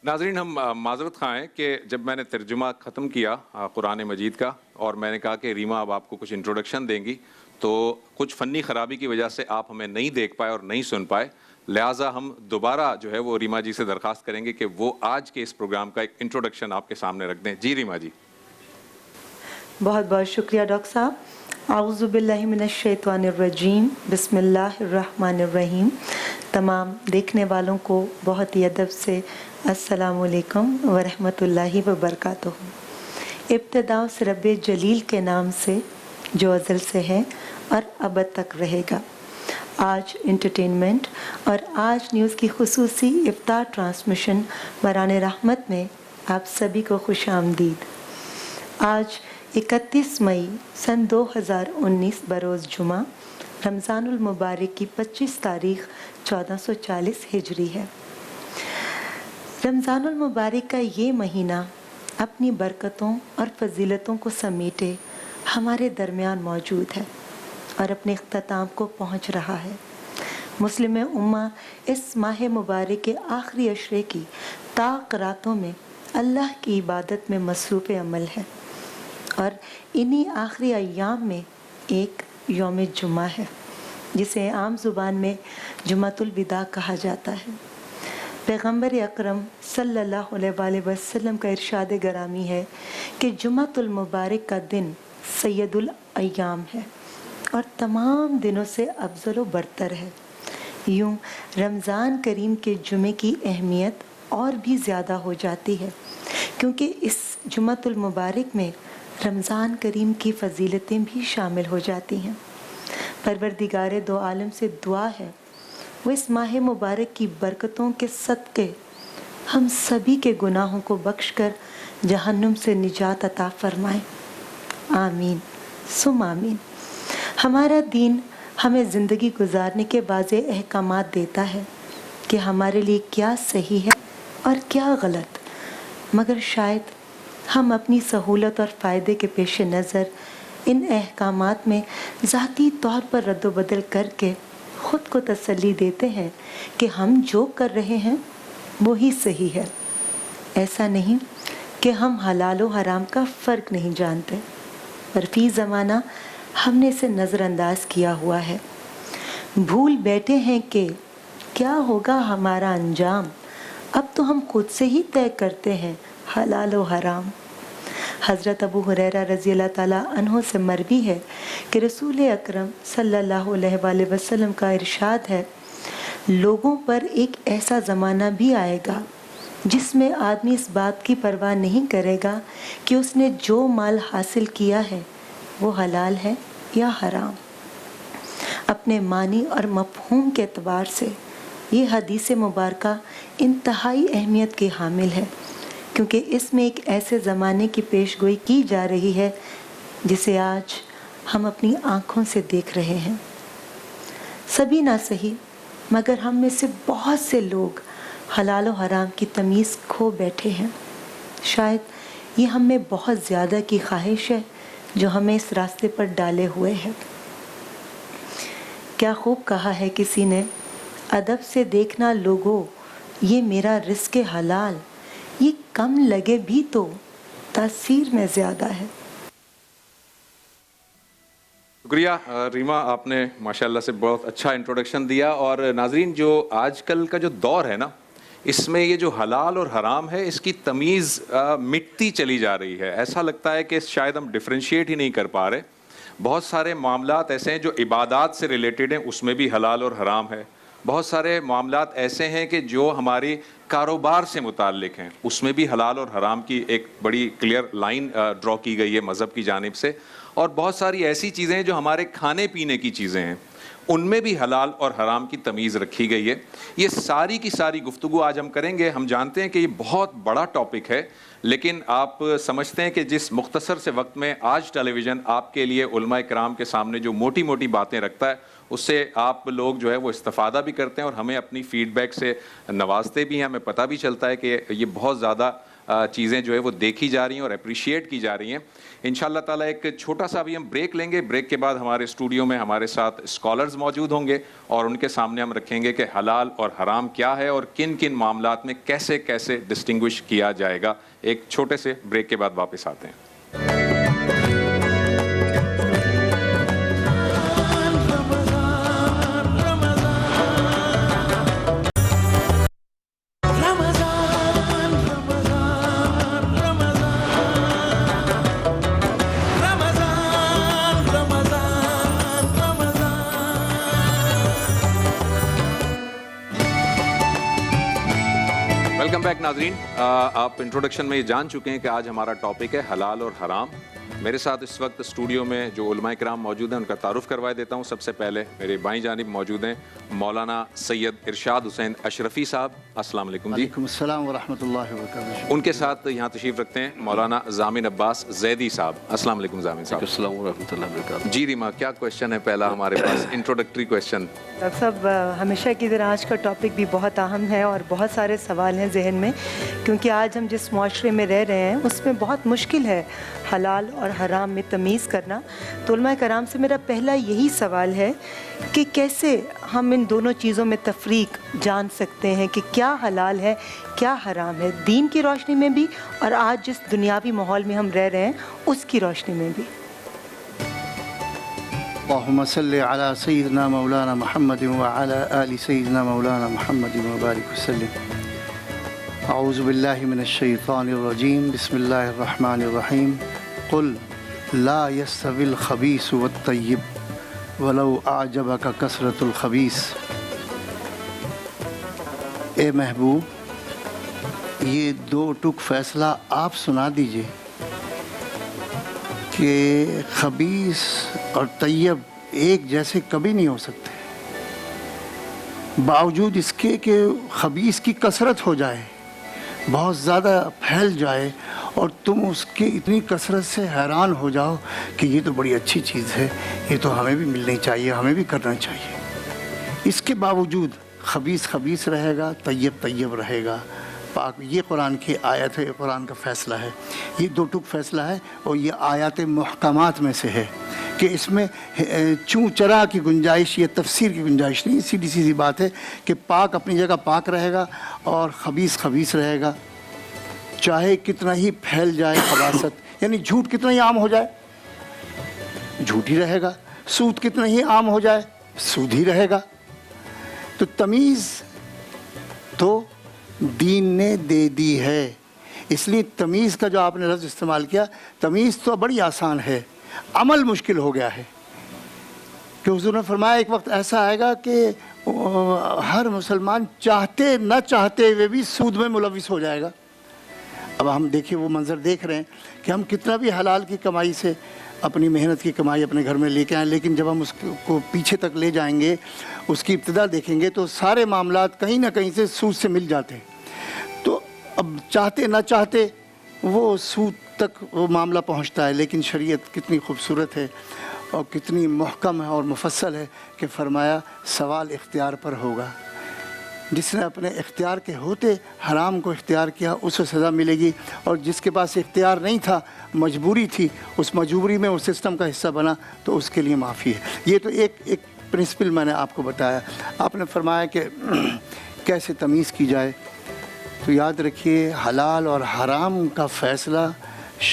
ناظرین ہم معذرت خواہ ہیں کہ جب میں نے ترجمہ ختم کیا قرآن مجید کا اور میں نے کہا کہ ریما اب آپ کو کچھ انٹروڈکشن دیں گی تو کچھ فنی خرابی کی وجہ سے آپ ہمیں نہیں دیکھ پائے اور نہیں سن پائے، لہٰذا ہم دوبارہ جو ہے وہ ریما جی سے درخواست کریں گے کہ وہ آج کے اس پروگرام کا ایک انٹروڈکشن آپ کے سامنے رکھ دیں۔ جی ریما جی۔ بہت بہت شکریہ ڈاکٹر صاحب۔ اعوذ باللہ من الشیطان الرجیم، بسم اللہ الرحمن الرحیم۔ تمام دیکھنے والوں کو بہت ہی ادب سے السلام علیکم ورحمۃ اللہ وبرکاتہ۔ ابتدا اس رب جلیل کے نام سے جو ازل سے ہے اور ابد تک رہے گا۔ آج انٹرٹینمنٹ اور آج نیوز کی خصوصی افطار ٹرانسمیشن بران رحمت میں آپ سبھی کو خوش آمدید۔ آج 31 مئی سن 2019 بروز جمعہ، رمضان المبارک کی 25 تاریخ 1440 ہجری ہے۔ رمضان المبارک کا یہ مہینہ اپنی برکتوں اور فضیلتوں کو سمیٹے ہمارے درمیان موجود ہے اور اپنے اختتام کو پہنچ رہا ہے۔ مسلم امہ اس ماہ مبارک کے آخری عشرے کی طاق راتوں میں اللہ کی عبادت میں مصروف عمل ہے، اور انہی آخری ایام میں ایک یوم جمعہ ہے جسے عام زبان میں جمعۃ الوداع کہا جاتا ہے۔ پیغمبر اکرم صلی اللہ علیہ وآلہ وسلم کا ارشاد گرامی ہے کہ جمعۃ المبارک کا دن سید الایام ہے اور تمام دنوں سے افضل و برتر ہے۔ یوں رمضان کریم کے جمعے کی اہمیت اور بھی زیادہ ہو جاتی ہے کیونکہ اس جمعۃ المبارک میں رمضان کریم کی فضیلتیں بھی شامل ہو جاتی ہیں۔ پروردگار دو عالم سے دعا ہے وہ اس ماہ مبارک کی برکتوں کے صدقے ہم سبھی کے گناہوں کو بخش کر جہنم سے نجات عطا فرمائے، آمین ثم آمین۔ ہمارا دین ہمیں زندگی گزارنے کے واضح احکامات دیتا ہے کہ ہمارے لیے کیا صحیح ہے اور کیا غلط، مگر شاید ہم اپنی سہولت اور فائدے کے پیش نظر ان احکامات میں ذاتی طور پر رد و بدل کر کے خود کو تسلی دیتے ہیں کہ ہم جو کر رہے ہیں وہی صحیح ہے۔ ایسا نہیں کہ ہم حلال و حرام کا فرق نہیں جانتے، پر فی زمانہ ہم نے اسے نظر انداز کیا ہوا ہے۔ بھول بیٹھے ہیں کہ کیا ہوگا ہمارا انجام، اب تو ہم خود سے ہی طے کرتے ہیں حلال و حرام۔ حضرت ابو ہریرہ رضی اللہ تعالیٰ عنہ سے مروی ہے کہ رسول اکرم صلی اللہ علیہ وآلہ وسلم کا ارشاد ہے، لوگوں پر ایک ایسا زمانہ بھی آئے گا جس میں آدمی اس بات کی پرواہ نہیں کرے گا کہ اس نے جو مال حاصل کیا ہے وہ حلال ہے یا حرام۔ اپنے معنی اور مفہوم کے اعتبار سے یہ حدیث مبارکہ انتہائی اہمیت کی حامل ہے، کیونکہ اس میں ایک ایسے زمانے کی پیش گوئی کی جا رہی ہے جسے آج ہم اپنی آنکھوں سے دیکھ رہے ہیں۔ سبھی نہ صحیح مگر ہم میں سے بہت سے لوگ حلال و حرام کی تمیز کھو بیٹھے ہیں۔ شاید یہ ہم میں بہت زیادہ کی خواہش ہے جو ہمیں اس راستے پر ڈالے ہوئے ہے۔ کیا خوب کہا ہے کسی نے، ادب سے دیکھنا لوگوں یہ میرا رزق حلال، یہ کم لگے بھی تو تاثیر میں زیادہ ہے۔ شکریہ ریما، آپ نے ماشاءاللہ سے بہت اچھا انٹروڈکشن دیا۔ اور ناظرین، جو آج کل کا جو دور ہے نا، اس میں یہ جو حلال اور حرام ہے اس کی تمیز مٹتی چلی جا رہی ہے۔ ایسا لگتا ہے کہ شاید ہم ڈفرینشیٹ ہی نہیں کر پا رہے۔ بہت سارے معاملات ایسے ہیں جو عبادات سے ریلیٹڈ ہیں، اس میں بھی حلال اور حرام ہے۔ بہت سارے معاملات ایسے ہیں کہ جو ہماری کاروبار سے متعلق ہیں، اس میں بھی حلال اور حرام کی ایک بڑی کلیئر لائن ڈرا کی گئی ہے مذہب کی جانب سے۔ اور بہت ساری ایسی چیزیں ہیں جو ہمارے کھانے پینے کی چیزیں ہیں، ان میں بھی حلال اور حرام کی تمیز رکھی گئی ہے۔ یہ ساری کی ساری گفتگو آج ہم کریں گے۔ ہم جانتے ہیں کہ یہ بہت بڑا ٹاپک ہے، لیکن آپ سمجھتے ہیں کہ جس مختصر سے وقت میں آج ٹیلی ویژن آپ کے لیے علماء کرام کے سامنے جو موٹی موٹی باتیں رکھتا ہے، اس سے آپ لوگ جو ہے وہ استفادہ بھی کرتے ہیں اور ہمیں اپنی فیڈ بیک سے نوازتے بھی ہیں۔ ہمیں پتہ بھی چلتا ہے کہ یہ بہت زیادہ چیزیں جو ہے وہ دیکھی جا رہی ہیں اور اپریشیٹ کی جا رہی ہیں. انشاءاللہ تعالیٰ ایک چھوٹا سا ابھی ہم بریک لیں گے. بریک کے بعد ہمارے اسٹوڈیو میں ہمارے ساتھ اسکالرز موجود ہوں گے اور ان کے سامنے ہم رکھیں گے کہ حلال اور حرام کیا ہے اور کن کن معاملات میں کیسے کیسے ڈسٹنگوش کیا جائے گا. ایک چھوٹے سے بریک کے بعد واپس آتے ہیں. ویلکم بیک ناظرین. آپ انٹروڈکشن میں یہ جان چکے ہیں کہ آج ہمارا ٹاپک ہے حلال اور حرام. میرے ساتھ اس وقت اسٹوڈیو میں جو علماء کرام موجود ہیں ان کا تعارف کروا دیتا ہوں. سب سے پہلے میرے بائیں جانب موجود ہیں مولانا سید ارشاد حسین اشرفی صاحب. السلام علیکم جی. وعلیکم السلام ورحمۃ اللہ وبرکاتہ. ان کے ساتھ یہاں تشریف رکھتے ہیں مولانا ضامن عباس زیدی صاحب. السلام علیکم ضامن صاحب. السلام ورحمۃ اللہ وبرکاتہ. جی ریما, کیا کوشچن ہے پہلا ہمارے پاس انٹروڈکٹری کوشچن؟ ڈاکٹر صاحب, ہمیشہ کی طرح آج کا ٹاپک بھی بہت اہم ہے اور بہت سارے سوال ہیں ذہن میں, کیونکہ آج ہم جس معاشرے میں رہ رہے ہیں اس میں بہت مشکل ہے حلال اور حرام میں تمیز کرنا. تو علماء کرام سے میرا پہلا یہی سوال ہے کہ کیسے ہم ان دونوں چیزوں میں تفریق جان سکتے ہیں کہ کیا حلال ہے کیا حرام ہے, دین کی روشنی میں بھی اور آج جس دنیاوی ماحول میں ہم رہ رہے ہیں اس کی روشنی میں بھی. اللہم صلی علی سیدنا مولانا محمد وعلی آل سیدنا مولانا محمد وبارک وسلم. اعوذ باللہ من الشیطان الرجیم. بسم اللہ الرحمن الرحیم. قل لا یستوی الخبیث والطیب ولو اعجبک کثرت الخبیث. اے محبوب, یہ دو ٹک فیصلہ آپ سنا دیجئے کہ خبیث اور طیب ایک جیسے کبھی نہیں ہو سکتے, باوجود اس کے کہ خبیث کی کثرت ہو جائے, بہت زیادہ پھیل جائے اور تم اس کی اتنی کثرت سے حیران ہو جاؤ کہ یہ تو بڑی اچھی چیز ہے, یہ تو ہمیں بھی ملنی چاہیے, ہمیں بھی کرنا چاہیے. اس کے باوجود خبیث خبیث رہے گا, طیب طیب رہے گا. پاک یہ قرآن کی آیت ہے, قرآن کا فیصلہ ہے. یہ دو ٹک فیصلہ ہے اور یہ آیات محکمات میں سے ہے کہ اس میں چوں چرا کی گنجائش یا تفسیر کی گنجائش نہیں. سیدھی سیدھی بات ہے کہ پاک اپنی جگہ پاک رہے گا اور خبیث خبیث رہے گا. چاہے کتنا ہی پھیل جائے خباثت, یعنی جھوٹ کتنا ہی عام ہو جائے جھوٹ ہی رہے گا, سود کتنا ہی عام ہو جائے سود ہی رہے گا. تو تمیز تو دین نے دے دی ہے. اس لیے تمیز کا جو آپ نے لفظ استعمال کیا, تمیز تو بڑی آسان ہے, عمل مشکل ہو گیا ہے. کہ حضور نے فرمایا ایک وقت ایسا آئے گا کہ ہر مسلمان چاہتے نہ چاہتے ہوئے بھی سود میں ملوث ہو جائے گا. اب ہم دیکھیں, وہ منظر دیکھ رہے ہیں کہ ہم کتنا بھی حلال کی کمائی سے اپنی محنت کی کمائی اپنے گھر میں لے کے آئیں, لیکن جب ہم اس کو پیچھے تک لے جائیں گے, اس کی ابتدا دیکھیں گے تو سارے معاملات کہیں نہ کہیں سے سود سے مل جاتے ہیں. تو اب چاہتے نہ چاہتے وہ سود تک وہ معاملہ پہنچتا ہے. لیکن شریعت کتنی خوبصورت ہے اور کتنی محکم ہے اور مفصل ہے کہ فرمایا سوال اختیار پر ہوگا. جس نے اپنے اختیار کے ہوتے حرام کو اختیار کیا اس کو سزا ملے گی, اور جس کے پاس اختیار نہیں تھا, مجبوری تھی, اس مجبوری میں اس سسٹم کا حصہ بنا تو اس کے لیے معافی ہے. یہ تو ایک پرنسپل میں نے آپ کو بتایا. آپ نے فرمایا کہ کیسے تمیز کی جائے, تو یاد رکھیے حلال اور حرام کا فیصلہ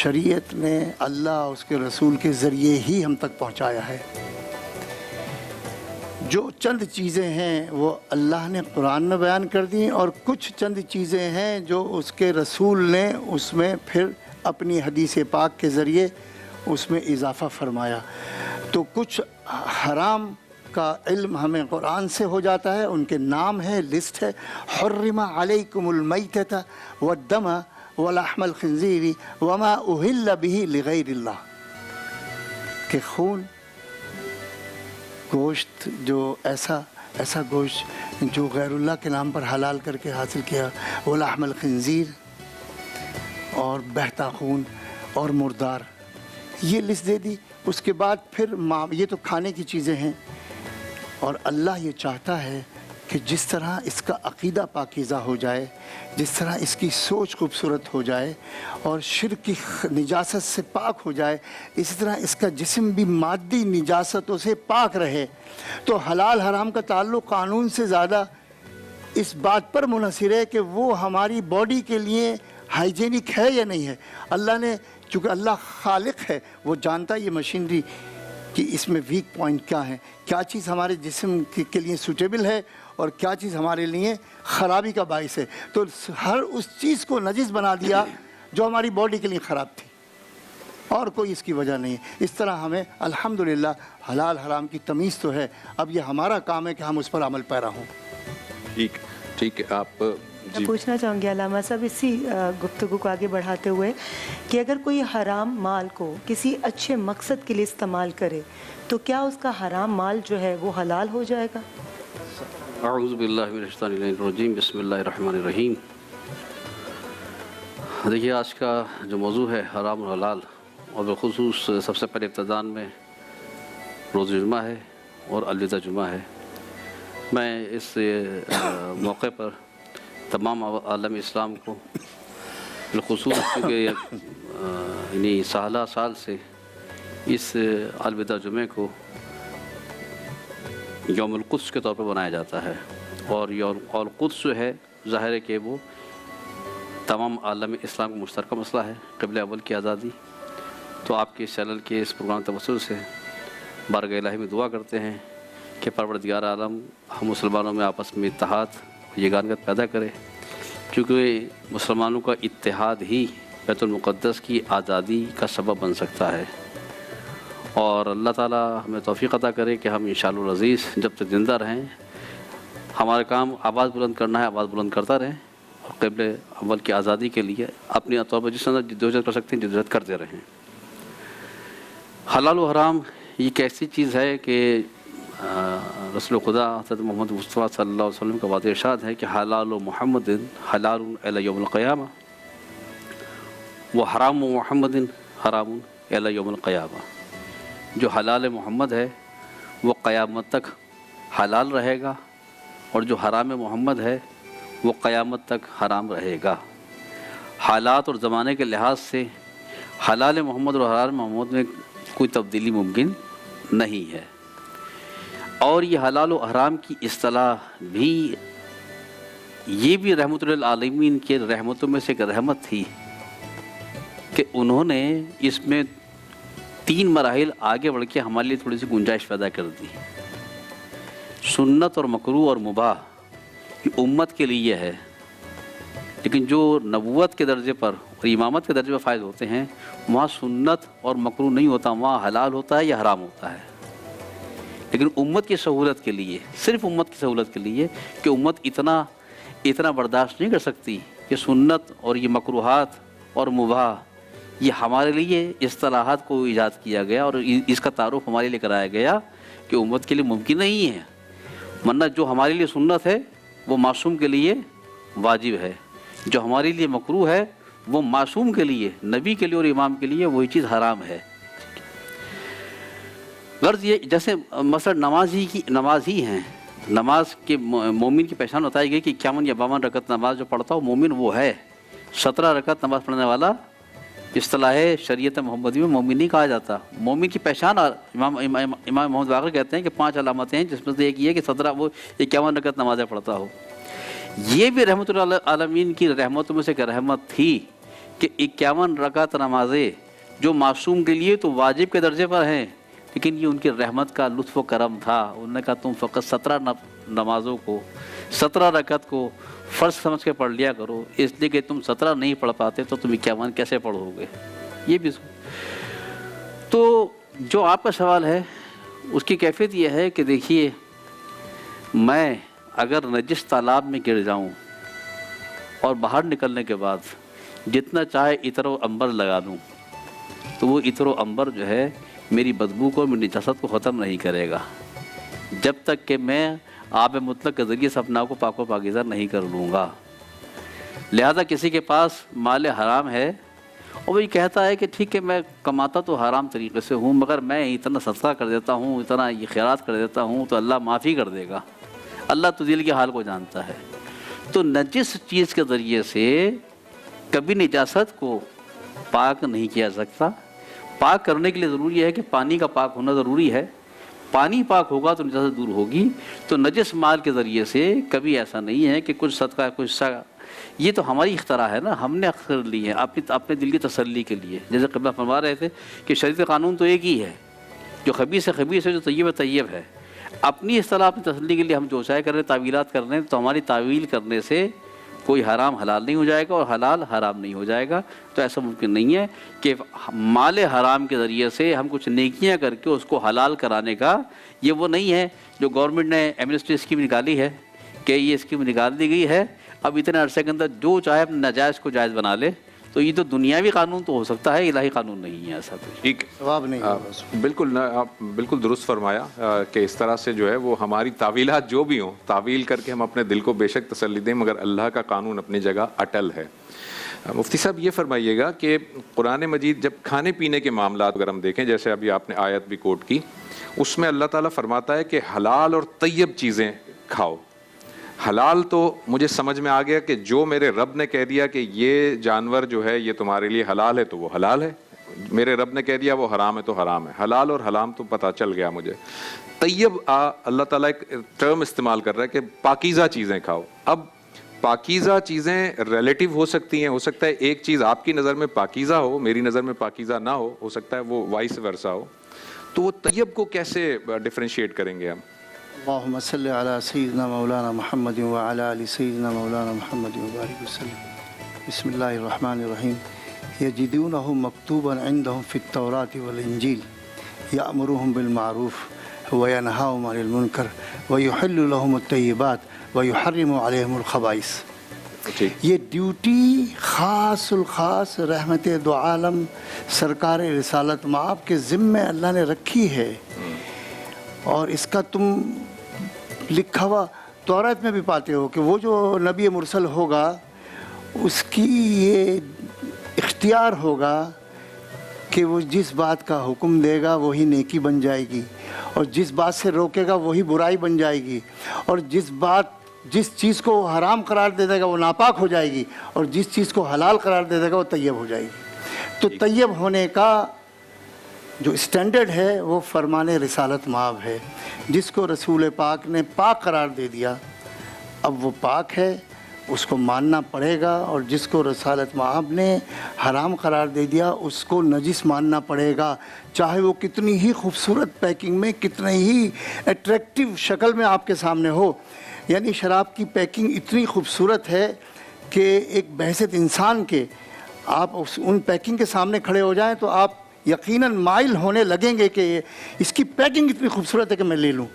شریعت نے اللہ اس کے رسول کے ذریعے ہی ہم تک پہنچایا ہے. جو چند چیزیں ہیں وہ اللہ نے قرآن میں بیان کر دیں, اور کچھ چند چیزیں ہیں جو اس کے رسول نے اس میں پھر اپنی حدیث پاک کے ذریعے اس میں اضافہ فرمایا. تو کچھ حرام کا علم ہمیں قرآن سے ہو جاتا ہے, ان کے نام ہے, لسٹ ہے. حرم علیکم المیتۃ والدم ولحم الخنزیر وما اہل به لغیر اللہ. کہ خون, گوشت, جو ایسا گوشت جو غیر اللہ کے نام پر حلال کر کے حاصل کیا, ولحم الخنزیر, اور بہتا خون اور مردار, یہ لسٹ دے دی. اس کے بعد پھر یہ تو کھانے کی چیزیں ہیں, اور اللہ یہ چاہتا ہے کہ جس طرح اس کا عقیدہ پاکیزہ ہو جائے، جس طرح اس کی سوچ خوبصورت ہو جائے اور شرک کی نجاست سے پاک ہو جائے، اسی طرح اس کا جسم بھی مادی نجاستوں سے پاک رہے، تو حلال حرام کا تعلق قانون سے زیادہ اس بات پر منحصر ہے کہ وہ ہماری باڈی کے لیے ہائیجینک ہے یا نہیں ہے۔ اللہ نے، چونکہ اللہ خالق ہے، وہ جانتا ہے یہ مشینری کہ اس میں ویک پوائنٹ کیا ہے، کیا چیز ہمارے جسم کے لیے سوٹیبل ہے اور کیا چیز ہمارے لیے خرابی کا باعث ہے، تو ہر اس چیز کو نجس بنا دیا جو ہماری باڈی کے لیے خراب تھی، اور کوئی اس کی وجہ نہیں ہے۔ اس طرح ہمیں الحمدللہ حلال حرام کی تمیز تو ہے، اب یہ ہمارا کام ہے کہ ہم اس پر عمل پیرا ہوں۔ ٹھیک ہے، آپ میں پوچھنا چاہوں گی علامہ صاحب اسی گفتگو کو آگے بڑھاتے ہوئے کہ اگر کوئی حرام مال کو کسی اچھے مقصد کے لیے استعمال کرے تو کیا اس کا حرام مال جو ہے وہ حلال ہو جائے گا؟ اعوذ باللہ من الشیطان الرجیم، بسم اللہ الرحمن الرحیم۔ دیکھیے، آج کا جو موضوع ہے حرام اور حلال، اور بالخصوص سب سے پہلے ابتدان میں روز جمعہ ہے اور الوداع جمعہ ہے۔ میں اس موقع پر تمام عالم اسلام کو بالخصوص کیونکہ یعنی سالہ سال سے اس الوداع جمعے کو یوم القدس کے طور پر بنایا جاتا ہے، اور یوم القدس جو ہے ظاہر ہے کہ وہ تمام عالم اسلام کا مشترکہ مسئلہ ہے، قبلہ اول کی آزادی۔ تو آپ کے اس چینل کے اس پروگرام توسل سے بارگاہ الہی میں دعا کرتے ہیں کہ پروردگار عالم ہم مسلمانوں میں آپس میں اتحاد، یگانگت پیدا کرے، کیونکہ مسلمانوں کا اتحاد ہی بیت المقدس کی آزادی کا سبب بن سکتا ہے۔ اور اللہ تعالیٰ ہمیں توفیق عطا کرے کہ ہم انشاءاللہ العزیز جب تک زندہ رہیں، ہمارا کام آواز بلند کرنا ہے، آواز بلند کرتا رہیں، اور قبل اول کی آزادی کے لیے اپنی طور پر جس طرح جدوجہد کر سکتے ہیں جدوجہد کرتے رہیں۔ حلال و حرام یہ ایک ایسی چیز ہے کہ رسول خدا حضرت محمد مصطفیٰ صلی اللہ علیہ وسلم کا واضح ارشاد ہے کہ حلال و محمد حلال الی یوم القیامہ، وہ حرام و محمد حرام الی یوم القیامہ۔ جو حلال محمد ہے وہ قیامت تک حلال رہے گا، اور جو حرام محمد ہے وہ قیامت تک حرام رہے گا۔ حالات اور زمانے کے لحاظ سے حلال محمد اور حرام محمد میں کوئی تبدیلی ممکن نہیں ہے، اور یہ حلال و حرام کی اصطلاح بھی یہ بھی رحمت للعالمین کے رحمتوں میں سے ایک رحمت تھی کہ انہوں نے اس میں 3 مراحل آگے بڑھ کے ہمارے لیے تھوڑی سی گنجائش پیدا کر دی۔ سنت اور مکروہ اور مباح یہ امت کے لیے ہے، لیکن جو نبوت کے درجے پر اور امامت کے درجے پر فائز ہوتے ہیں وہاں سنت اور مکروہ نہیں ہوتا، وہاں حلال ہوتا ہے یا حرام ہوتا ہے۔ لیکن امت کی سہولت کے لیے، صرف امت کی سہولت کے لیے کہ امت اتنا برداشت نہیں کر سکتی کہ سنت اور یہ مکروہات اور مباح یہ ہمارے لیے اصطلاحات کو ایجاد کیا گیا اور اس کا تعارف ہمارے لیے کرایا گیا کہ امت کے لیے ممکن نہیں ہے، ورنہ جو ہمارے لیے سنت ہے وہ معصوم کے لیے واجب ہے، جو ہمارے لیے مکروہ ہے وہ معصوم کے لیے، نبی کے لیے اور امام کے لیے وہی چیز حرام ہے۔ غرض یہ جیسے مثلا نماز ہی ہیں، نماز کے مومن کی پہچان بتائی گئی کہ 51 یا 52 رکعت نماز جو پڑھتا ہو مومن وہ ہے۔ 17 رکعت نماز پڑھنے والا اصطلاح شریعت محمدی میں مومن نہیں کہا جاتا۔ مومن کی پہچان امام محمد باقر کہتے ہیں کہ 5 علامتیں ہیں، جس میں سے ایک یہ کہ 17 وہ 51 رکعت نمازیں پڑھتا ہو۔ یہ بھی رحمت العالمین کی رحمتوں میں سے ایک رحمت تھی کہ 51 رکعت نمازیں جو معصوم کے لیے تو واجب کے درجے پر ہیں، لیکن یہ ان کی رحمت کا لطف و کرم تھا۔ انہوں نے کہا تم فقط 17 نمازوں کو 17 رکعت کو فرض سمجھ کے پڑھ لیا کرو، اس لیے کہ تم 17 نہیں پڑھ پاتے تو تم 51 کیسے پڑھو گے۔ یہ بھی تو جو آپ کا سوال ہے اس کی کیفیت یہ ہے کہ دیکھیے، میں اگر نجس تالاب میں گر جاؤں اور باہر نکلنے کے بعد جتنا چاہے عطر و عنبر لگا دوں تو وہ عطر و عنبر جو ہے میری بدبو کو، میری نجاست کو ختم نہیں کرے گا جب تک کہ میں آب مطلق کے ذریعے سے اپنا کو پاک و پاکیزہ نہیں کر لوں گا۔ لہذا کسی کے پاس مال حرام ہے اور وہ یہ کہتا ہے کہ ٹھیک ہے میں کماتا تو حرام طریقے سے ہوں، مگر میں اتنا صدقہ کر دیتا ہوں، اتنا یہ خیرات کر دیتا ہوں تو اللہ معافی کر دے گا۔ اللہ تو دل کے حال کو جانتا ہے. تو نجس چیز کے ذریعے سے کبھی نجاست کو پاک نہیں کیا سکتا. پاک کرنے کے لیے ضروری ہے کہ پانی کا پاک ہونا ضروری ہے. پانی پاک ہوگا تو نجاست دور ہوگی. تو نجس مال کے ذریعے سے کبھی ایسا نہیں ہے کہ کچھ صدقہ کچھ حصہ. یہ تو ہماری اختراع ہے نا, ہم نے اختر لی ہے اپنے دل کی تسلی کے لیے. جیسے قبلہ فرما رہے تھے کہ شریعت قانون تو ایک ہی ہے, جو خبیث ہے خبیث ہے, جو طیب ہے طیب ہے. اپنی اصطلاح اپنی تسلی کے لیے ہم جو چاہے کر رہے ہیں, تعویلات کر رہے ہیں, تو ہماری تعویل کرنے سے کوئی حرام حلال نہیں ہو جائے گا اور حلال حرام نہیں ہو جائے گا. تو ایسا ممکن نہیں ہے کہ مال حرام کے ذریعے سے ہم کچھ نیکیاں کر کے اس کو حلال کرانے کا. یہ وہ نہیں ہے جو گورنمنٹ نے ایمنسٹی اسکیم نکالی ہے کہ یہ اسکیم نکال دی گئی ہے, اب اتنے عرصے کے اندر جو چاہے اپنے ناجائز کو جائز بنا لے. تو یہ تو دنیاوی قانون تو ہو سکتا ہے, الہی قانون نہیں ہے ایسا. تو ٹھیک, ثواب نہیں ہوگا اس میں. بالکل آپ بالکل درست فرمایا کہ اس طرح سے جو ہے وہ ہماری تعویلات جو بھی ہوں, تعویل کر کے ہم اپنے دل کو بے شک تسلی دیں, مگر اللہ کا قانون اپنی جگہ اٹل ہے. مفتی صاحب یہ فرمائیے گا کہ قرآن مجید جب کھانے پینے کے معاملات اگر ہم دیکھیں, جیسے ابھی آپ نے آیت بھی کوٹ کی, اس میں اللہ تعالیٰ فرماتا ہے کہ حلال اور طیب چیزیں کھاؤ. حلال تو مجھے سمجھ میں آ گیا کہ جو میرے رب نے کہہ دیا کہ یہ جانور جو ہے یہ تمہارے لیے حلال ہے تو وہ حلال ہے, میرے رب نے کہہ دیا وہ حرام ہے تو حرام ہے. حلال اور حرام تو پتہ چل گیا مجھے. طیب اللہ تعالیٰ ایک ٹرم استعمال کر رہا ہے کہ پاکیزہ چیزیں کھاؤ. اب پاکیزہ چیزیں ریلیٹیو ہو سکتی ہیں, ہو سکتا ہے ایک چیز آپ کی نظر میں پاکیزہ ہو, میری نظر میں پاکیزہ نہ ہو سکتا ہے وہ وائس ورسا ہو. تو وہ طیب کو کیسے ڈفرینشیٹ کریں گے ہم؟ اللہم صلی علی سیدنا مولانا محمد وعلی آل سیدنا مولانا محمد وبارک وسلم. بسم اللہ الرحمن الرحیم. یجدونہ مکتوبا عندہم فی التوراۃ والانجیل یأمرہم بالمعروف وینہاہم عن المنکر ویحل لہم الطیبات ویحرم علیہم الخبائث. یہ ڈیوٹی خاص الخاص رحمت دو عالم سرکار رسالت مآب کے ذمے اللہ نے رکھی ہے, اور اس کا تم لکھا ہوا تورات میں بھی پاتے ہو کہ وہ جو نبی مرسل ہوگا اس کی یہ اختیار ہوگا کہ وہ جس بات کا حکم دے گا وہی نیکی بن جائے گی, اور جس بات سے روکے گا وہی برائی بن جائے گی, اور جس چیز کو حرام قرار دے دے گا وہ ناپاک ہو جائے گی, اور جس چیز کو حلال قرار دے دے گا وہ طیب ہو جائے گی. تو طیب ہونے کا جو اسٹینڈرڈ ہے وہ فرمان رسالت مآب ہے, جس کو رسول پاک نے پاک قرار دے دیا اب وہ پاک ہے, اس کو ماننا پڑے گا. اور جس کو رسالت مآب نے حرام قرار دے دیا اس کو نجس ماننا پڑے گا, چاہے وہ کتنی ہی خوبصورت پیکنگ میں, کتنے ہی اٹریکٹیو شکل میں آپ کے سامنے ہو. یعنی شراب کی پیکنگ اتنی خوبصورت ہے کہ ایک بحثیت انسان کے آپ ان پیکنگ کے سامنے کھڑے ہو جائیں تو آپ یقیناً مائل ہونے لگیں گے کہ اس کی پیکنگ اتنی خوبصورت ہے کہ میں لے لوں.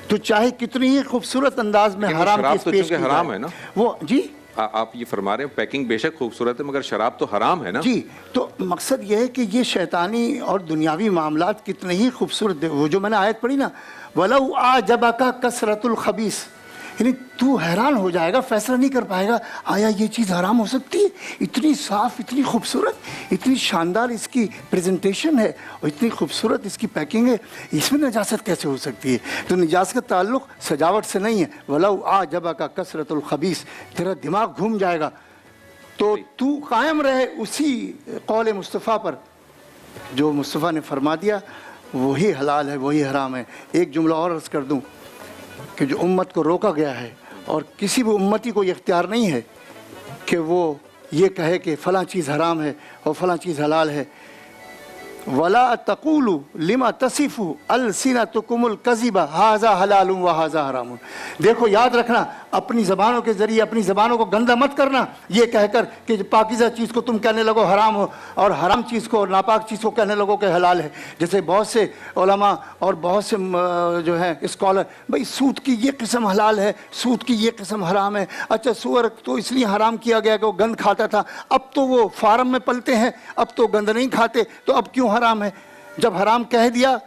تو چاہے کتنی ہی خوبصورت انداز میں حرام کی پیش کی حرام ہے نا وہ. جی آپ یہ فرما رہے ہیں پیکنگ بے شک خوبصورت ہے مگر شراب تو حرام ہے نا. جی, تو مقصد یہ ہے کہ یہ شیطانی اور دنیاوی معاملات کتنے ہی خوبصورت ہے. وہ جو میں نے آیت پڑھی نا, وَلَوْ أَعْجَبَكَ كَثْرَةُ الْخَبِيثِ, یعنی تو حیران ہو جائے گا, فیصلہ نہیں کر پائے گا آیا یہ چیز حرام ہو سکتی ہے. اتنی صاف, اتنی خوبصورت, اتنی شاندار اس کی پریزنٹیشن ہے, اور اتنی خوبصورت اس کی پیکنگ ہے, اس میں نجاست کیسے ہو سکتی ہے؟ تو نجاست کا تعلق سجاوٹ سے نہیں ہے. وَلَوْ أَعْجَبَكَ كَثْرَةُ الْخَبِيثِ, تیرا دماغ گھوم جائے گا. تو قائم رہے اسی قول مصطفیٰ پر جو مصطفیٰ نے فرما دیا, وہی حلال ہے وہی حرام ہے. ایک جملہ اور عرض کر دوں کہ جو امت کو روکا گیا ہے, اور کسی بھی امتی کو یہ اختیار نہیں ہے کہ وہ یہ کہے کہ فلاں چیز حرام ہے اور فلاں چیز حلال ہے. وَلَا تَقُولُوا لِمَا تَصِفُ أَلْسِنَتُكُمُ الْكَذِبَ هَذَا حَلَالٌ وَهَذَا حَرَامٌ. دیکھو یاد رکھنا, اپنی زبانوں کے ذریعے اپنی زبانوں کو گندہ مت کرنا یہ کہہ کر کہ پاکیزہ چیز کو تم کہنے لگو حرام ہو, اور حرام چیز کو اور ناپاک چیز کو کہنے لگو کہ حلال ہے. جیسے بہت سے علماء اور بہت سے جو ہیں اسکالر, بھئی سود کی یہ قسم حلال ہے, سود کی یہ قسم حرام ہے. اچھا سور تو اس لیے حرام کیا گیا کہ وہ گند کھاتا تھا, اب تو وہ فارم میں پلتے ہیں, اب تو گند نہیں کھاتے, تو اب کیوں حرام ہے؟ جب حرام کہہ دیا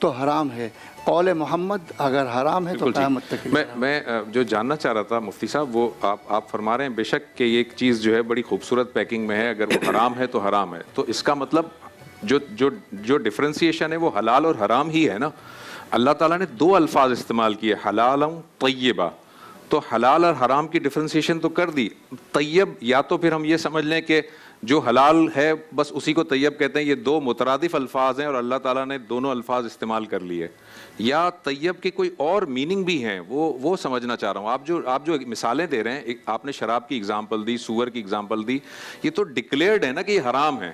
تو حرام ہے. قول محمد اگر حرام ہے تو قیامت تک. میں جو جاننا چاہ رہا تھا مفتی صاحب, وہ آپ فرما رہے ہیں بے شک کہ ایک چیز جو ہے بڑی خوبصورت پیکنگ میں ہے, اگر وہ حرام ہے تو حرام ہے, تو اس کا مطلب جو ڈفرینسیشن ہے وہ حلال اور حرام ہی ہے نا. اللہ تعالیٰ نے دو الفاظ استعمال کیے, حلال طیبہ. تو حلال اور حرام کی ڈفرینسیشن تو کر دی. طیب یا تو پھر ہم یہ سمجھ لیں کہ جو حلال ہے بس اسی کو طیب کہتے ہیں, یہ دو مترادف الفاظ ہیں اور اللہ تعالیٰ نے دونوں الفاظ استعمال کر لیے, یا طیب کے کوئی اور میننگ بھی ہیں, وہ سمجھنا چاہ رہا ہوں. آپ جو مثالیں دے رہے ہیں, آپ نے شراب کی اگزامپل دی, سور کی اگزامپل دی, یہ تو ڈکلیئرڈ ہے نا کہ یہ حرام ہے.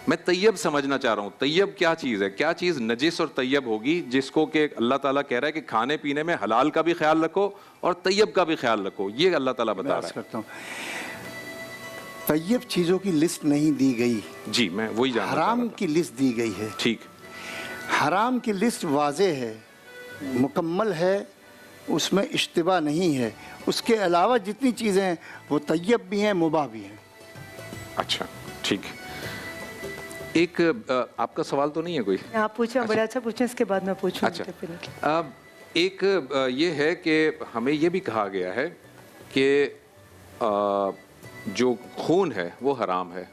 میں طیب سمجھنا چاہ رہا ہوں, طیب کیا چیز ہے, کیا چیز نجس اور طیب ہوگی جس کو کہ اللہ تعالیٰ کہہ رہا ہے کہ کھانے پینے میں حلال کا بھی خیال رکھو اور طیب کا بھی خیال رکھو, یہ اللہ تعالیٰ بتا رہا ہے. طیب چیزوں کی لسٹ نہیں دی گئی, جی میں وہی جاننا چاہ رہا حرام تھا. کی لسٹ دی گئی ہے. ٹھیک, حرام کی لسٹ واضح ہے, مکمل ہے, اس میں اشتباہ نہیں ہے. اس کے علاوہ جتنی چیزیں ہیں وہ طیب بھی ہیں, مباح بھی ہیں. اچھا ٹھیک. ایک آپ کا سوال تو نہیں ہے کوئی؟ آپ پوچھیں, بڑا اچھا پوچھیں, اس کے بعد میں پوچھوں. اچھا, ایک یہ ہے کہ ہمیں یہ بھی کہا گیا ہے کہ جو خون ہے وہ حرام ہے.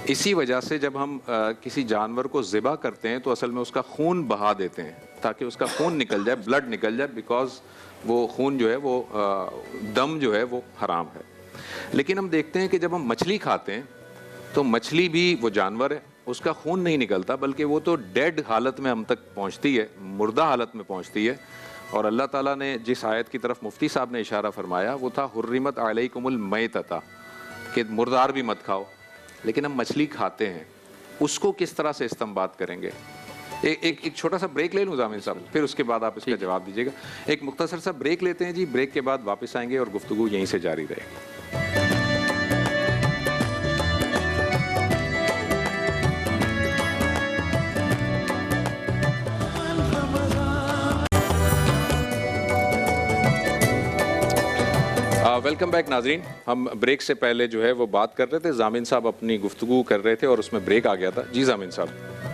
اسی وجہ سے جب ہم کسی جانور کو ذبح کرتے ہیں تو اصل میں اس کا خون بہا دیتے ہیں تاکہ اس کا خون نکل جائے, بلڈ نکل جائے, بیکاز وہ خون جو ہے وہ دم جو ہے وہ حرام ہے. لیکن ہم دیکھتے ہیں کہ جب ہم مچھلی کھاتے ہیں تو مچھلی بھی وہ جانور ہے, اس کا خون نہیں نکلتا بلکہ وہ تو ڈیڈ حالت میں ہم تک پہنچتی ہے, مردہ حالت میں پہنچتی ہے. اور اللہ تعالیٰ نے جس آیت کی طرف مفتی صاحب نے اشارہ فرمایا وہ تھا حرمت علیکم المیتۃ, کہ مردار بھی مت کھاؤ. لیکن ہم مچھلی کھاتے ہیں, اس کو کس طرح سے استنباط کریں گے؟ ایک چھوٹا سا بریک لے لوں ضامن صاحب, پھر اس کے بعد آپ اس کا جواب دیجیے گا. ایک مختصر سا بریک لیتے ہیں جی, بریک کے بعد واپس آئیں گے اور گفتگو یہیں سے جاری رہے گی. ویلکم بیک ناظرین. ہم بریک سے پہلے جو ہے وہ بات کر رہے تھے, ضامن صاحب اپنی گفتگو کر رہے تھے اور اس میں بریک آ گیا تھا. جی ضامن صاحب.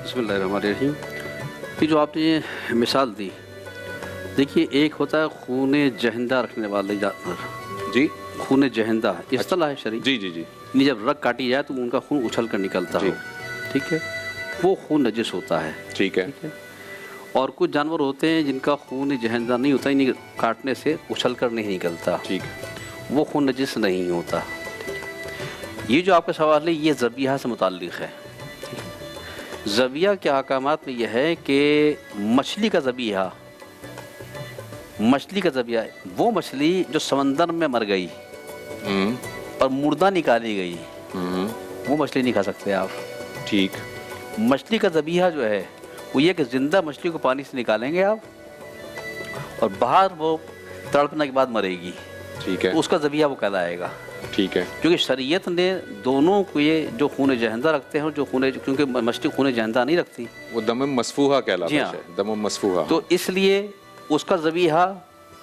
بسم اللہ الرحمن الرحیم. یہ جو آپ نے یہ مثال دی, دیکھیے ایک ہوتا ہے خون جہندہ رکھنے والے جانور. جی, خون جہندہ اصطلاح ہے شرعی. جی جی جی, یعنی جب رگ کاٹی جائے تو ان کا خون اچھل کر نکلتا ہو, ٹھیک ہے, وہ خون نجس ہوتا ہے. ٹھیک ہے. اور کچھ جانور ہوتے ہیں جن کا خون جہندہ نہیں ہوتا, یعنی کاٹنے سے اچھل کر نہیں نکلتا, ٹھیک, وہ خون نجس نہیں ہوتا. یہ جو آپ کا سوال ہے یہ ذبیحہ سے متعلق ہے. ذبیحہ کے احکامات میں یہ ہے کہ مچھلی کا ذبیحہ وہ مچھلی جو سمندر میں مر گئی اور مردہ نکالی گئی, وہ مچھلی نہیں کھا سکتے آپ. ٹھیک. مچھلی کا ذبیحہ جو ہے وہ یہ کہ زندہ مچھلی کو پانی سے نکالیں گے آپ اور باہر وہ تڑپنے کے بعد مرے گی, ٹھیک ہے, اس کا ذبیحہ وہ کہلائے گا. ٹھیک ہے. کیونکہ شریعت نے دونوں کو, یہ جو خون جہندہ رکھتے ہیں جو کیونکہ مچھلی خون جہندہ نہیں رکھتی, وہ دم مسفوحہ کہلاتا ہے. دم مسفوحہ, تو اس لیے اس کا ذبیحہ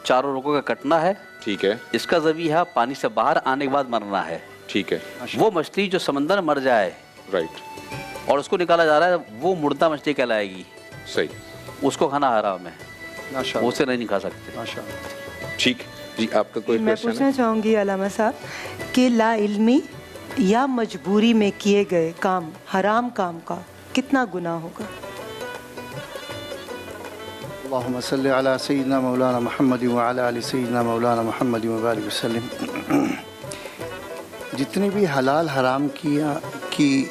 چاروں رگوں کا کٹنا ہے. ٹھیک ہے. اس کا ذبیحہ پانی سے باہر آنے کے بعد مرنا ہے. ٹھیک ہے. وہ مچھلی جو سمندر میں مر جائے, رائٹ, اور اس کو نکالا جا رہا ہے, وہ مردہ مچھلی کہلائے گی. صحیح. اس کو کھانا حرام ہے, اسے نہیں کھا سکتے. ٹھیک. جی آپ کا کوئی میں کوشچن ہے؟ پوچھنا چاہوں گی علامہ صاحب کہ لا علمی یا مجبوری میں کیے گئے کام, حرام کام کا کتنا گناہ ہوگا؟ اللہم صلی علی سیدنا مولانا محمد وعلی آل سیدنا مولانا محمد وبارک وسلم. جتنی بھی حلال حرام کی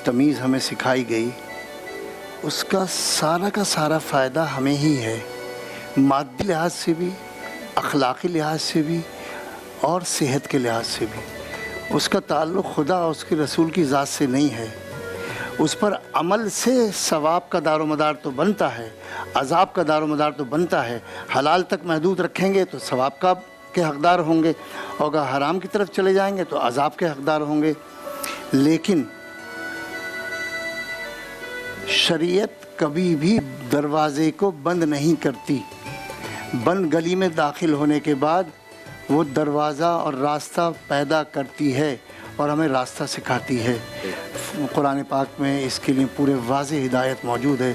تمیز ہمیں سکھائی گئی, اس کا سارا فائدہ ہمیں ہی ہے, مادی لحاظ سے بھی, اخلاقی لحاظ سے بھی اور صحت کے لحاظ سے بھی. اس کا تعلق خدا اور اس کے رسول کی ذات سے نہیں ہے. اس پر عمل سے ثواب کا دار و مدار تو بنتا ہے, عذاب کا دار و مدار تو بنتا ہے. حلال تک محدود رکھیں گے تو ثواب کے حقدار ہوں گے, اور اگر حرام کی طرف چلے جائیں گے تو عذاب کے حقدار ہوں گے. لیکن شریعت کبھی بھی دروازے کو بند نہیں کرتی. بند گلی میں داخل ہونے کے بعد وہ دروازہ اور راستہ پیدا کرتی ہے اور ہمیں راستہ سکھاتی ہے. قرآن پاک میں اس کے لیے پورے واضح ہدایت موجود ہے.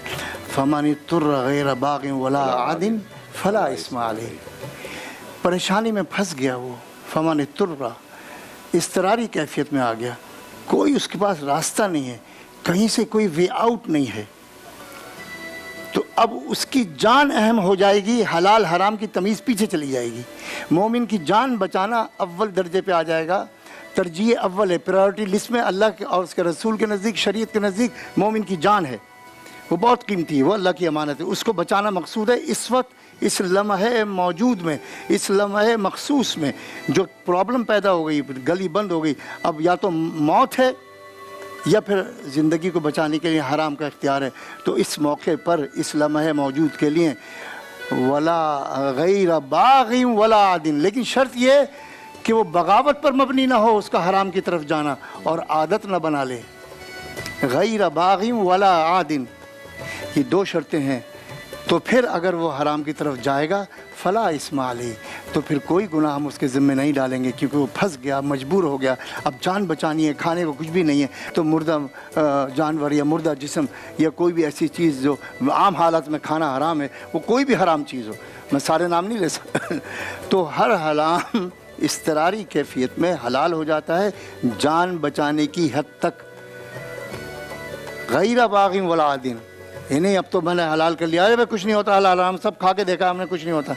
فَمَنِ اضْطُرَّ غَيْرَ بَاغٍ وَلَا عَادٍ فَلَا إِثْمَ عَلَيْهِ. پریشانی میں پھنس گیا وہ, فَمَنِ اضْطُرَّ, اضطراری کیفیت میں آ گیا, کوئی اس کے پاس راستہ نہیں ہے, کہیں سے کوئی وے آؤٹ نہیں ہے. تو اب اس کی جان اہم ہو جائے گی، حلال حرام کی تمیز پیچھے چلی جائے گی. مومن کی جان بچانا اول درجے پہ آ جائے گا، ترجیح اول ہے، پرائیورٹی لسٹ میں اللہ کے اور اس کے رسول کے نزدیک، شریعت کے نزدیک مومن کی جان ہے، وہ بہت قیمتی ہے، وہ اللہ کی امانت ہے، اس کو بچانا مقصود ہے. اس وقت اس لمحے موجود میں، اس لمحے مخصوص میں جو پرابلم پیدا ہو گئی، گلی بند ہو گئی، اب یا تو موت ہے یا پھر زندگی کو بچانے کے لیے حرام کا اختیار ہے. تو اس موقع پر اس لمحے موجود کے لیے ولا غیر باغ ولا عاد، لیکن شرط یہ کہ وہ بغاوت پر مبنی نہ ہو، اس کا حرام کی طرف جانا، اور عادت نہ بنا لے. غیر باغ ولا عاد، یہ دو شرطیں ہیں. تو پھر اگر وہ حرام کی طرف جائے گا فلا اسم علیہ، تو پھر کوئی گناہ ہم اس کے ذمہ نہیں ڈالیں گے، کیونکہ وہ پھنس گیا، مجبور ہو گیا، اب جان بچانی ہے، کھانے کو کچھ بھی نہیں ہے. تو مردہ جانور یا مردہ جسم یا کوئی بھی ایسی چیز جو عام حالات میں کھانا حرام ہے، وہ کوئی بھی حرام چیز ہو، میں سارے نام نہیں لے سکتا تو ہر حرام اضطراری کیفیت میں حلال ہو جاتا ہے جان بچانے کی حد تک. غیر باغ ولا عاد، نہیں اب تو میں نے حلال کر لیا ہے، کچھ نہیں ہوتا، حلال حرام سب کھا کے دیکھا ہم نے، کچھ نہیں ہوتا.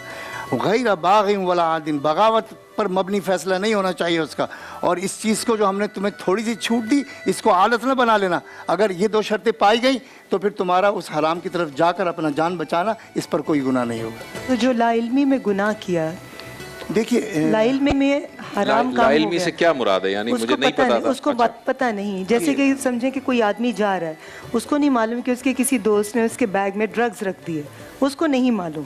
غیر باغ ولا عاد، بغاوت پر مبنی فیصلہ نہیں ہونا چاہیے اس کا. اور اس چیز کو جو ہم نے تمہیں تھوڑی سی چھوٹ دی، اس کو عادت نہ بنا لینا. اگر یہ دو شرطیں پائی گئیں تو پھر تمہارا اس حرام کی طرف جا کر اپنا جان بچانا، اس پر کوئی گناہ نہیں ہوگا. تو جو لا علمی میں گناہ کیا، دیکھیے لا علمی میں حرام کام ہو علمی گیا، سے کیا مراد ہے؟ یعنی اس مجھے کو نہیں پتہ پتا نہیں، تھا. اس کو پتہ نہیں. جیسے کہ سمجھیں کہ کوئی آدمی جا رہا ہے، اس کو نہیں معلوم کہ اس کے کسی دوست نے اس کے بیگ میں ڈرگز رکھ دیے، اس کو نہیں معلوم،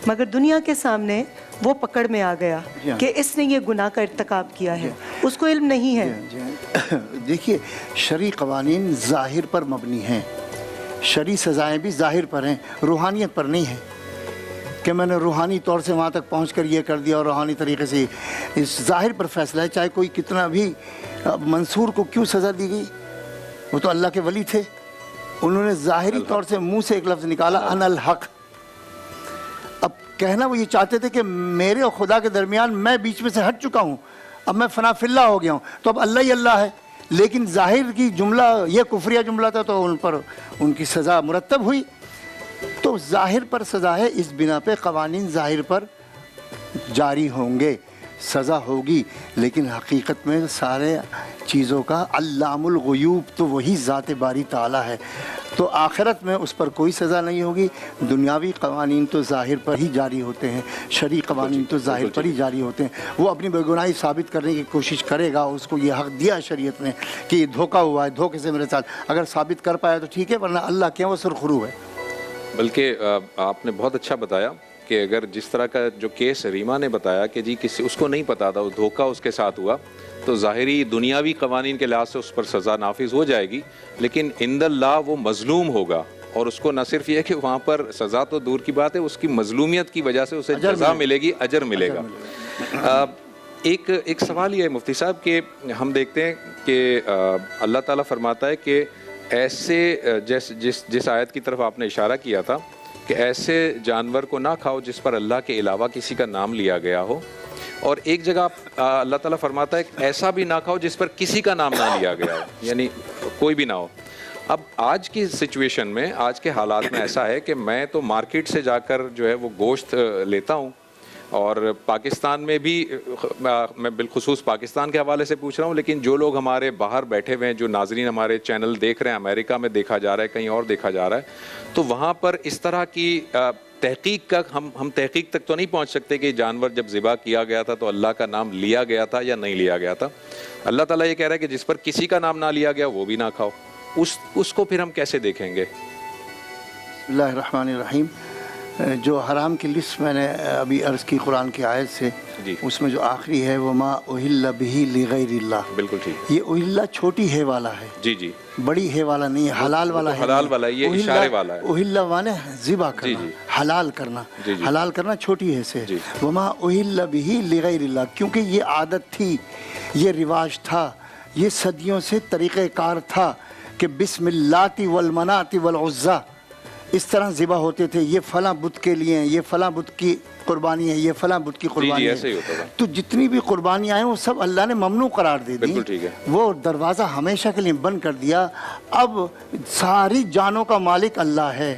مگر دنیا کے سامنے وہ پکڑ میں آ گیا کہ اس نے یہ گناہ کا ارتکاب کیا ہے، اس کو علم نہیں ہے. دیکھیے شرعی قوانین ظاہر پر مبنی ہیں، شرعی سزائیں بھی ظاہر پر ہیں، روحانیت پر نہیں ہیں کہ میں نے روحانی طور سے وہاں تک پہنچ کر یہ کر دیا اور روحانی طریقے سے. اس ظاہر پر فیصلہ ہے، چاہے کوئی کتنا بھی. منصور کو کیوں سزا دی گئی؟ وہ تو اللہ کے ولی تھے، انہوں نے ظاہری طور سے منہ سے ایک لفظ نکالا انا الحق. اب کہنا وہ یہ چاہتے تھے کہ میرے اور خدا کے درمیان میں بیچ میں سے ہٹ چکا ہوں، اب میں فنا فی اللہ ہو گیا ہوں، تو اب اللہ ہی اللہ ہے. لیکن ظاہر کی جملہ یہ کفریہ جملہ تھا، تو ان پر ان کی سزا مرتب ہوئی. تو ظاہر پر سزا ہے، اس بنا پہ قوانین ظاہر پر جاری ہوں گے، سزا ہوگی. لیکن حقیقت میں سارے چیزوں کا علام الغیوب تو وہی ذات باری تعالیٰ ہے. تو آخرت میں اس پر کوئی سزا نہیں ہوگی. دنیاوی قوانین تو ظاہر پر ہی جاری ہوتے ہیں، شرعی قوانین تو ظاہر پر ہی جاری ہوتے ہیں. وہ اپنی بے گناہی ثابت کرنے کی کوشش کرے گا، اس کو یہ حق دیا شریعت نے کہ یہ دھوکہ ہوا ہے، دھوکے سے میرے ساتھ. اگر ثابت کر پایا تو ٹھیک ہے، ورنہ اللہ کے وہ سرخرو ہے. بلکہ آپ نے بہت اچھا بتایا کہ اگر جس طرح کا جو کیس ریما نے بتایا کہ جی کسی اس کو نہیں پتا تھا، وہ دھوکہ اس کے ساتھ ہوا، تو ظاہری دنیاوی قوانین کے لحاظ سے اس پر سزا نافذ ہو جائے گی، لیکن عند اللہ وہ مظلوم ہوگا. اور اس کو نہ صرف یہ کہ وہاں پر سزا تو دور کی بات ہے، اس کی مظلومیت کی وجہ سے اسے جزا ملے گی، اجر ملے گا. ایک سوال یہ ہے مفتی صاحب کہ ہم دیکھتے ہیں کہ اللہ تعالیٰ فرماتا ہے کہ ایسے جس آیت کی طرف آپ نے اشارہ کیا تھا کہ ایسے جانور کو نہ کھاؤ جس پر اللہ کے علاوہ کسی کا نام لیا گیا ہو، اور ایک جگہ اللہ تعالیٰ فرماتا ہے کہ ایسا بھی نہ کھاؤ جس پر کسی کا نام نہ لیا گیا ہو، یعنی کوئی بھی نہ ہو. اب آج کی سچویشن میں، آج کے حالات میں ایسا ہے کہ میں تو مارکیٹ سے جا کر جو ہے وہ گوشت لیتا ہوں، اور پاکستان میں بھی، میں بالخصوص پاکستان کے حوالے سے پوچھ رہا ہوں، لیکن جو لوگ ہمارے باہر بیٹھے ہوئے ہیں، جو ناظرین ہمارے چینل دیکھ رہے ہیں، امریکہ میں دیکھا جا رہا ہے، کہیں اور دیکھا جا رہا ہے، تو وہاں پر اس طرح کی تحقیق کا ہم تحقیق تک تو نہیں پہنچ سکتے کہ جانور جب ذبح کیا گیا تھا تو اللہ کا نام لیا گیا تھا یا نہیں لیا گیا تھا. اللہ تعالیٰ یہ کہہ رہا ہے کہ جس پر کسی کا نام نہ لیا گیا وہ بھی نہ کھاؤ. اس کو پھر ہم کیسے دیکھیں گے؟ بسم اللہ الرحمن الرحیم. جو حرام کی لسٹ میں نے ابھی عرض کی قرآن کی آیت سے، اس میں جو آخری ہے وما اہل بہ لغیر اللہ، بالکل ٹھیک. یہ اہل چھوٹی ہے والا ہے، جی بڑی ہے والا نہیں ہے، حلال والا ہے. حلال والا یہ اشارے والا ہے. اہل وانے ذبح کرنا، حلال کرنا، حلال کرنا چھوٹی ہے سے. وما اہل بہ لغیر اللہ، کیونکہ یہ عادت تھی، یہ رواج تھا، یہ صدیوں سے طریقہ کار تھا کہ بسم اللہ والمنات والعزا اس طرح ذبح ہوتے تھے. یہ فلاں بت کے لیے ہیں، یہ فلاں بت کی قربانی ہے، یہ فلاں بت کی قربانی ہے. تو جتنی بھی قربانیاں ہیں وہ سب اللہ نے ممنوع قرار دے دی، وہ دروازہ ہمیشہ کے لیے بند کر دیا. اب ساری جانوں کا مالک اللہ ہے،